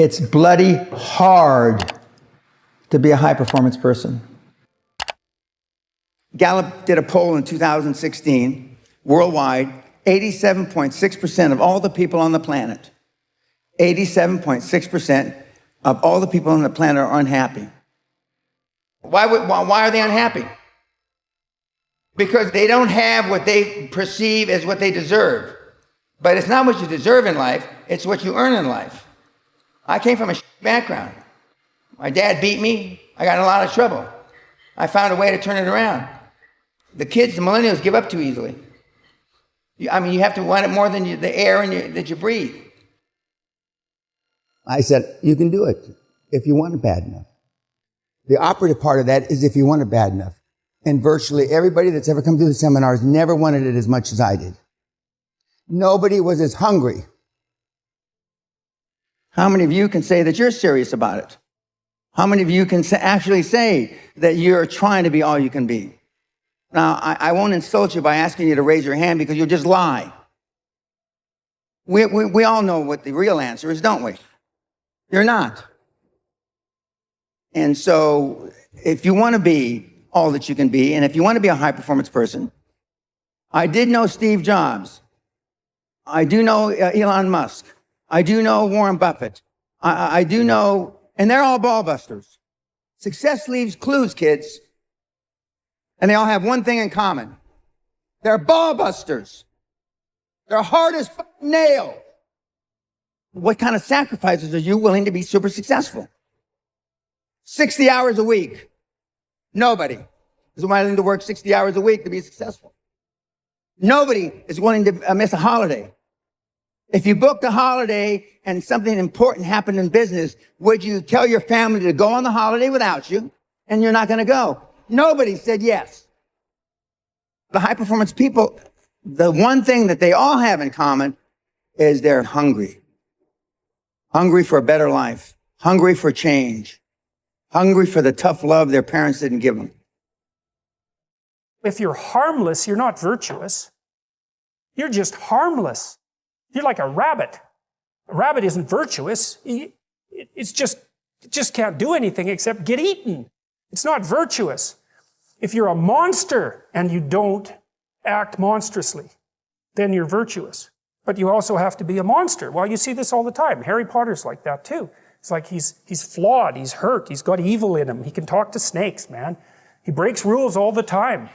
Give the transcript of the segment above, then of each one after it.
It's bloody hard to be a high-performance person. Gallup did a poll in 2016, worldwide, 87.6% of all the people on the planet, 87.6% of all the people on the planet are unhappy. Why are they unhappy? Because they don't have what they perceive as what they deserve. But it's not what you deserve in life, it's what you earn in life. I came from a background. My dad beat me, I got in a lot of trouble. I found a way to turn it around. The kids, the millennials, give up too easily. You have to want it more than the air that you breathe. I said, you can do it if you want it bad enough. The operative part of that is if you want it bad enough. And virtually everybody that's ever come through the seminars never wanted it as much as I did. Nobody was as hungry. How many of you can say that you're serious about it? How many of you can actually say that you're trying to be all you can be? Now, I won't insult you by asking you to raise your hand because you'll just lie. We all know what the real answer is, don't we? You're not. And so if you want to be all that you can be, and if you want to be a high-performance person, I did know Steve Jobs. I do know Elon Musk. I do know Warren Buffett. I do know, and they're all ball busters. Success leaves clues, kids. And they all have one thing in common. They're ball busters. They're hard as nail. What kind of sacrifices are you willing to be super successful? 60 hours a week. Nobody is willing to work 60 hours a week to be successful. Nobody is willing to miss a holiday. If you booked a holiday and something important happened in business, would you tell your family to go on the holiday without you? And you're not going to go. Nobody said yes. The high-performance people, the one thing that they all have in common is they're hungry. Hungry for a better life. Hungry for change. Hungry for the tough love their parents didn't give them. If you're harmless, you're not virtuous. You're just harmless. You're like a rabbit. A rabbit isn't virtuous. It just can't do anything except get eaten. It's not virtuous. If you're a monster and you don't act monstrously, then you're virtuous. But you also have to be a monster. Well, you see this all the time. Harry Potter's like that too. It's like he's flawed, he's hurt, he's got evil in him. He can talk to snakes, man. He breaks rules all the time.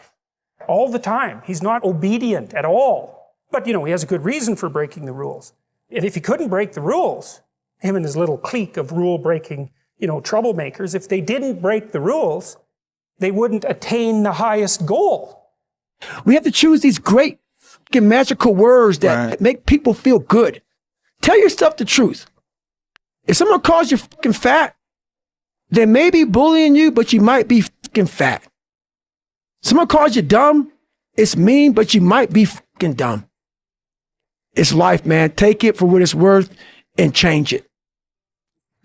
All the time. He's not obedient at all. But, he has a good reason for breaking the rules. And if he couldn't break the rules, him and his little clique of rule-breaking, troublemakers, if they didn't break the rules, they wouldn't attain the highest goal. We have to choose these great fucking magical words that make people feel good. Tell yourself the truth. If someone calls you fucking fat, they may be bullying you, but you might be fucking fat. Someone calls you dumb, it's mean, but you might be fucking dumb. It's life, man. Take it for what it's worth and change it.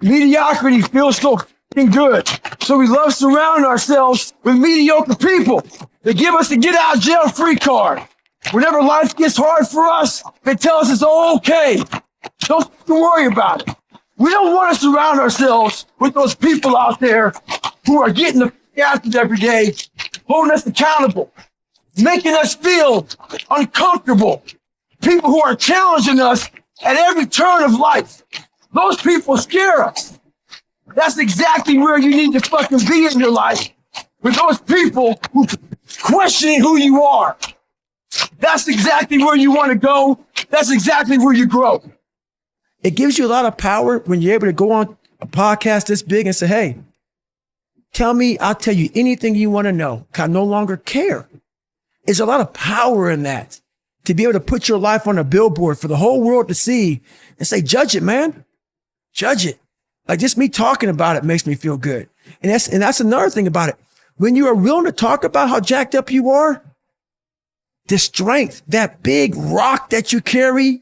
Mediocrity feels so fucking good. So we love surrounding ourselves with mediocre people. They give us the get out of jail free card. Whenever life gets hard for us, they tell us it's all okay. Don't fucking worry about it. We don't want to surround ourselves with those people out there who are getting the after every day, holding us accountable, making us feel uncomfortable. People who are challenging us at every turn of life. Those people scare us. That's exactly where you need to fucking be in your life. With those people who questioning who you are. That's exactly where you want to go. That's exactly where you grow. It gives you a lot of power when you're able to go on a podcast this big and say, hey, tell me, I'll tell you anything you want to know. I no longer care. There's a lot of power in that. To be able to put your life on a billboard for the whole world to see and say, judge it, man. Judge it. Like just me talking about it makes me feel good. And that's another thing about it. When you are willing to talk about how jacked up you are, the strength, that big rock that you carry,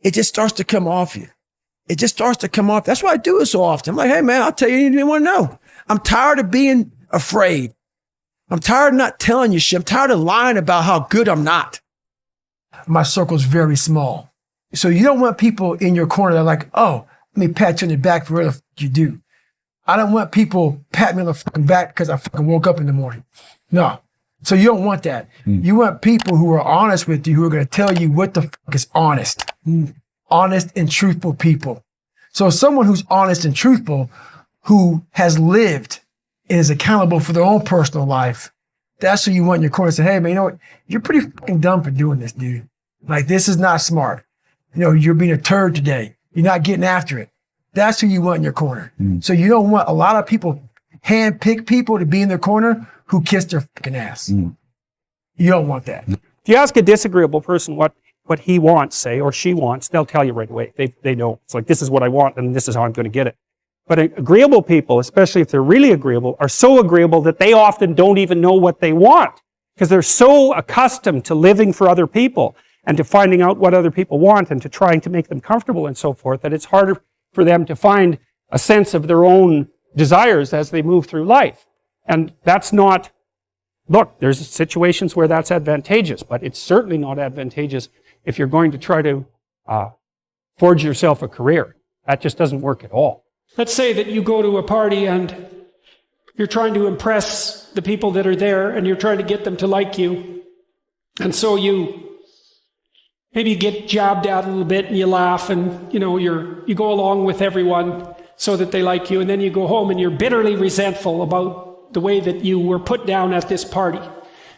it just starts to come off you. It just starts to come off. That's why I do it so often. I'm like, hey man, I'll tell you anything you want to know. I'm tired of being afraid. I'm tired of not telling you shit. I'm tired of lying about how good I'm not. My circle's very small. So you don't want people in your corner that are like, oh, me pat you on the back for whatever you do. I don't want people pat me on the fucking back because I fucking woke up in the morning. No. So you don't want that. You want people who are honest with you, who are going to tell you what the fuck is honest. Honest and truthful people. So someone who's honest and truthful, who has lived and is accountable for their own personal life, that's who you want in your corner. Say, hey, man, you know what? You're pretty fucking dumb for doing this, dude. Like, this is not smart. You know, you're being a turd today. You're not getting after it. That's who you want in your corner. So you don't want a lot of people, hand-pick people to be in their corner who kiss their fucking ass. You don't want that. If you ask a disagreeable person what he wants, say, or she wants, they'll tell you right away. They know. It's like, this is what I want, and this is how I'm going to get it. But agreeable people, especially if they're really agreeable, are so agreeable that they often don't even know what they want, because they're so accustomed to living for other people and to finding out what other people want and to trying to make them comfortable and so forth, that it's harder for them to find a sense of their own desires as they move through life. And that's not, look, there's situations where that's advantageous, but it's certainly not advantageous if you're going to try to forge yourself a career. That just doesn't work at all. Let's say that you go to a party and you're trying to impress the people that are there and you're trying to get them to like you. And so you maybe get jabbed at a little bit and you laugh and, you know, you go along with everyone so that they like you. And then you go home and you're bitterly resentful about the way that you were put down at this party.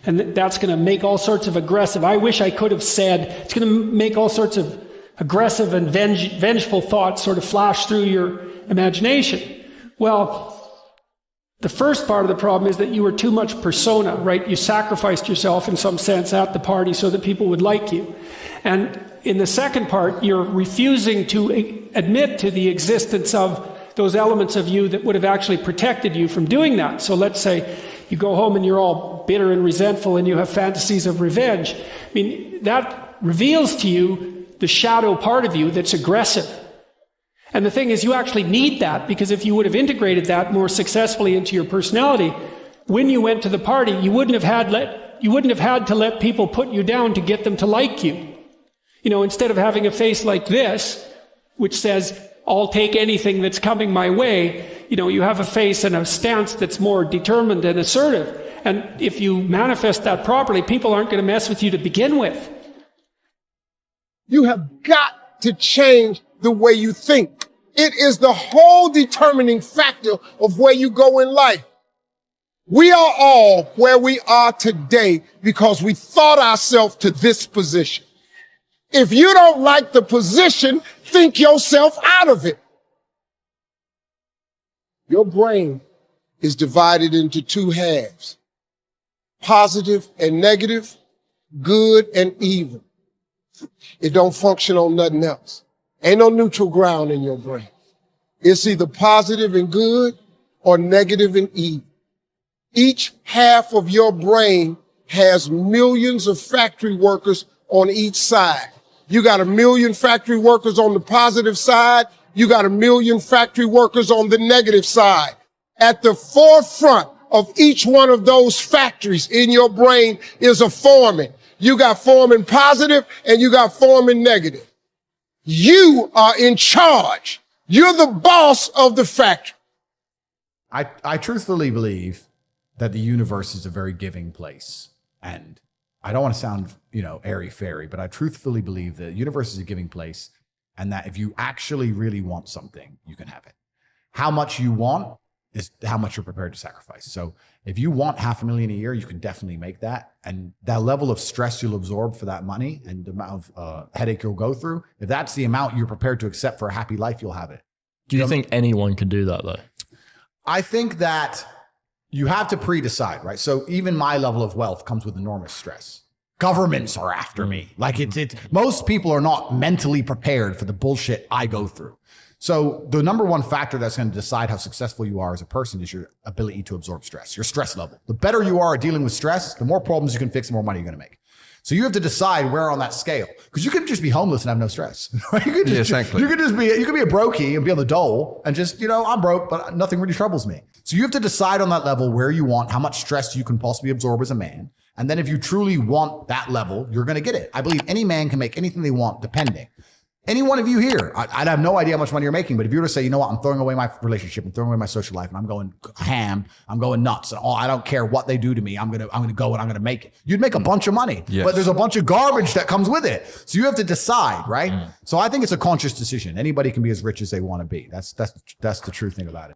And that's going to make all sorts of aggressive, I wish I could have said, it's going to make all sorts of aggressive and vengeful thoughts sort of flash through your imagination. Well, the first part of the problem is that you were too much persona, right? You sacrificed yourself in some sense at the party so that people would like you. And in the second part, you're refusing to admit to the existence of those elements of you that would have actually protected you from doing that. So let's say you go home and you're all bitter and resentful and you have fantasies of revenge. I mean, that reveals to you the shadow part of you that's aggressive. And the thing is, you actually need that, because if you would have integrated that more successfully into your personality, when you went to the party, you wouldn't have had to let people put you down to get them to like you. You know, instead of having a face like this, which says, I'll take anything that's coming my way, you know, you have a face and a stance that's more determined and assertive. And if you manifest that properly, people aren't going to mess with you to begin with. You have got to change the way you think. It is the whole determining factor of where you go in life. We are all where we are today because we thought ourselves to this position. If you don't like the position, think yourself out of it. Your brain is divided into two halves: positive and negative, good and evil. It don't function on nothing else. Ain't no neutral ground in your brain. It's either positive and good or negative and evil. Each half of your brain has millions of factory workers on each side. You got 1 million factory workers on the positive side. You got 1 million factory workers on the negative side. At the forefront of each one of those factories in your brain is a foreman. You got foreman positive and you got foreman negative. You are in charge. You're the boss of the factory. I truthfully believe that the universe is a very giving place. And I don't want to sound, airy-fairy, but I truthfully believe that the universe is a giving place, and that if you actually really want something, you can have it. How much you want is how much you're prepared to sacrifice. So if you want $500,000 a year, you can definitely make that. And that level of stress you'll absorb for that money and the amount of headache you'll go through, if that's the amount you're prepared to accept for a happy life, you'll have it. Do you think anyone can do that, though? I think that you have to pre-decide, right? So even my level of wealth comes with enormous stress. Governments are after me. Like most people are not mentally prepared for the bullshit I go through. So the number one factor that's going to decide how successful you are as a person is your ability to absorb stress, your stress level. The better you are at dealing with stress, the more problems you can fix, the more money you're going to make. So you have to decide where on that scale, because you could just be homeless and have no stress. Right? You could be a brokey and be on the dole and just, I'm broke, but nothing really troubles me. So you have to decide on that level where you want, how much stress you can possibly absorb as a man. And then if you truly want that level, you're going to get it. I believe any man can make anything they want, depending. Any one of you here, I'd have no idea how much money you're making, but if you were to say, you know what, I'm throwing away my relationship, I'm throwing away my social life, and I'm going ham, I'm going nuts, and I don't care what they do to me, I'm gonna go and I'm gonna make it. You'd make a bunch of money, but there's a bunch of garbage that comes with it. So you have to decide, right? So I think it's a conscious decision. Anybody can be as rich as they want to be. That's the true thing about it.